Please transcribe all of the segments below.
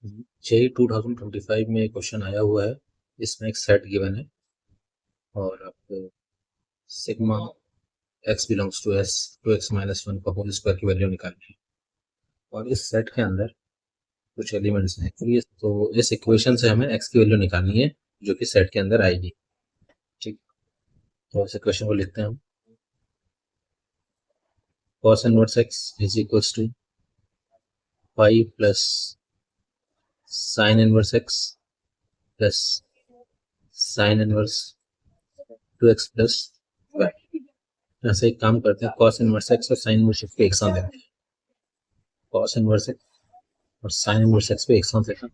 JEE 2025 में question आया हुआ है। इसमें एक सेट गिवन है और आपको sigma x belongs to S to x minus one का होल स्क्वायर की वैल्यू निकालनी है और इस सेट के अंदर कुछ एलिमेंट्स हैं। तो इस इक्वेशन से हमें x की वैल्यू निकालनी है जो कि सेट के अंदर आएगी। ठीक, तो इस इक्वेशन को लिखते हैं हम। cos inverse x is equals to 5 plus sine inverse x plus sine inverse 2x plus y। ऐसे एक काम करते हैं, cos इनवर्स x और साइन इनवर्स x को एक साथ लेते हैं। cos इनवर्स x और साइन इनवर्स x को एक साथ लेते हैं,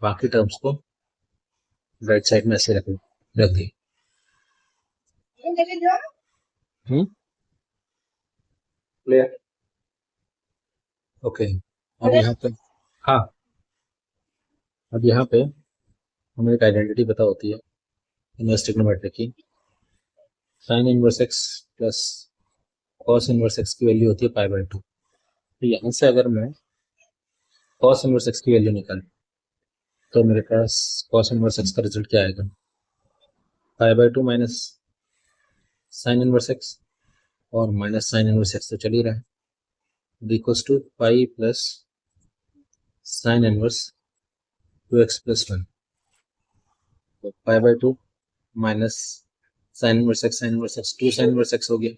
बाकी टर्म्स को राइट साइड में ऐसे रख दिए। क्लियर? ओके। अब यहाँ पे हाँ, अब यहाँ पे हमें एक आइडेंटिटी पता होती है इनवर्स ट्रिग्नोमेट्री की। Sign inverse x plus cos inverse x की वैल्यू होती है पाई बाई 2। तो यहाँ से अगर मैं cos इनवर्स x की वैल्यू निकालूं तो मेरे पास cos इनवर्स x का रिजल्ट क्या आएगा? Pi by 2 minus sine inverse x और माइनस साइन इनवर्स x तो चल ही रहा है, equals to pi plus sine inverse 2x plus 1। तो pi by 2 minus sine inverse x 2 sine inverse x हो गया,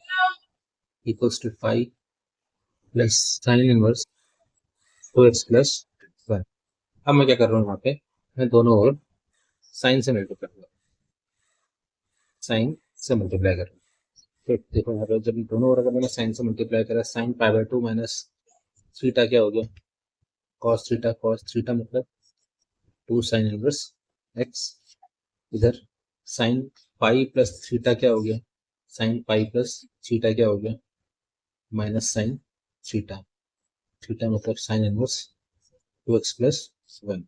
equals to pi plus sine inverse 2x plus 1। अब मैं क्या कर रहा हूँ, यहाँ पे मैं दोनों ओर साइन से मल्टीप्लाई कर रहा हूँ, साइन से मल्टीप्लाई कर रहा हूँ। तो देखो यहाँ पे जब दोनों ओर अगर मैंने साइन से मल्टीप्लाई करा, sine pi by 2 minus theta क्या हो गया? कॉस थीटा मतलब 2 साइन इनवर्स x। इधर साइन पाई प्लस थीटा क्या हो गया? साइन पाई प्लस थीटा क्या हो गया? Minus sine theta. थीटा मतलब साइन इनवर्स 2x प्लस 1।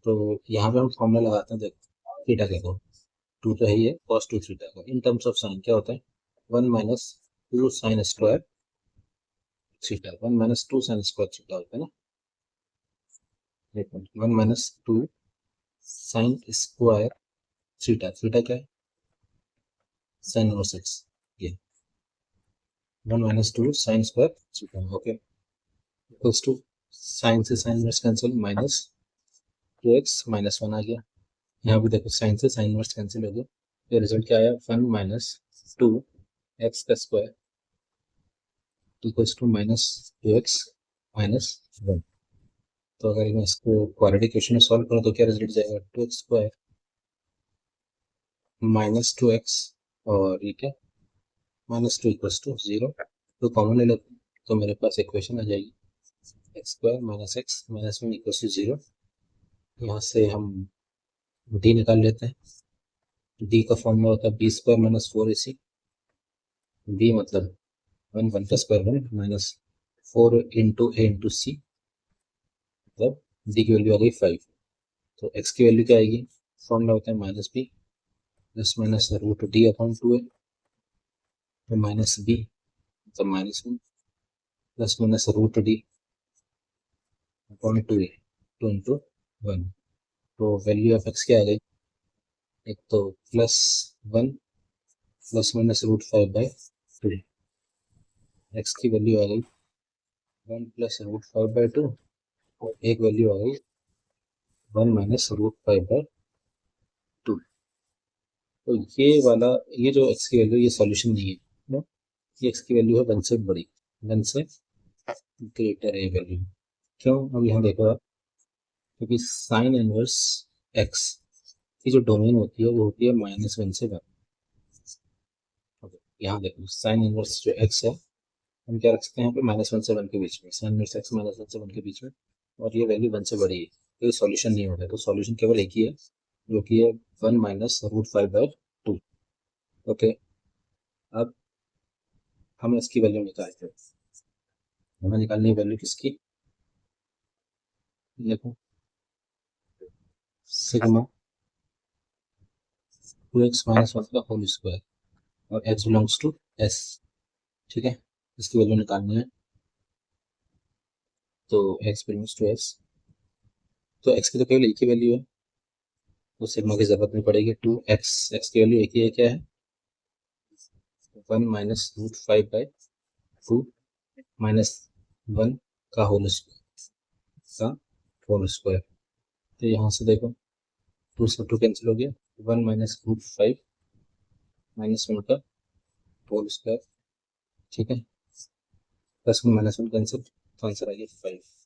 तो यहाँ पे हम फॉर्मूला लगाते हैं, देखो थीटा देखो 2 तो है ही है, कॉस 2 थीटा का इन टर्म्स ऑफ साइन क्या होता है? 1 minus 2 sine square theta. 1 minus 2 sine square theta होता है ना। देखो 1 minus 2 sine square theta, theta क्या है? Sine inverse x। ये 1 minus 2 sine square theta. Okay, equals to sine से sine inverse cancel, minus 2x minus 1 आ गया। यहाँ भी देखो साइन से साइन इनवर्स कैंसिल हो गया, ये रिजल्ट क्या आया? 1 माइनस 2 एक्स का square equals to minus 2x minus 1। तो अगर मैं इसको क्वाड्रेटिक इक्वेशन में सॉल्व करूँ तो क्या रिजल्ट जाएगा? 2x स्क्वायर माइनस 2x और ये क्या माइनस 2 इक्वल्स टू 0। तो कॉमन ले लेते हैं तो मेरे पास इक्वेशन आ जाएगी x square minus x minus 1 equals to 0। यहाँ से हम डी निकाल लेते हैं। डी का फॉर्मूला होता है B square minus 4ac। B मतलब 1 का स्क्वायर 1 माइनस 4 इंटू ए इंटू सी, मतलब डी की वैल्यू आ गई 5। तो एक्स की वैल्यू क्या आएगी? फॉर्मूला होता है minus b plus minus root d upon 2a, तो माइनस बी मतलब minus 1 plus minus root d upon 2a, 2 into 1। तो वैल्यू ऑफ एक्स क्या आ गई? एक तो plus 1 plus minus root 5 by 2। X की वैल्यू आ गई 1 प्लस रूट 5 बाई 2 और एक वैल्यू आ गई 1 माइनस रूट 5 बाई 2। तो ये वाला, ये जो एक्स की वैल्यू, ये सॉल्यूशन नहीं है ना? ये एक्स की वैल्यू है 1 से बड़ी, 1 से ग्रेटर है ये वैल्यू। क्यों? अब यहाँ देखो आप, क्योंकि साइन इनवर्स एक्स की जो डोमेन होती है वो होती है -1 से 1। यहाँ देखो साइन इनवर्स जो एक्स है, हम क्या रख सकते हैं यहाँ पे? -1 से 1 के बीच में, साइन इनवर्स एक्स -1 से 1 के बीच में, और ये वैल्यू 1 से बड़ी है, तो ये सॉल्यूशन नहीं होगा। तो सॉल्यूशन केवल एक ही है जो कि है 1 माइनस रूट 5 बाई 2। ओके, अब हम इसकी वैल्यू निकालते हैं। हमें निकालनी है वैल्यू किसकी? देखो सिग्मा 2x माइनस 1 का होल स्क्वायर और x बिलोंग्स टू s। ठीक है, इसकी वैल्यू निकालनी है। तो x बिलोंग्स टू s, तो x की तो केवल एक ही वैल्यू है, तो सिग्मा की जरूरत नहीं पड़ेगी। 2x, x की वैल्यू एक ही है, क्या है 1 माइनस रूट 5 बाई 2 माइनस 1 का होल स्क्वायर। तो यहाँ से देखो 2 से 2 कैंसिल हो गया, 1 माइनस रूट 5 माइनस 1 का होल स्क्वायर, ठीक है, प्लस 1 माइनस 1 कैंसिल, तो आंसर आ गया 5।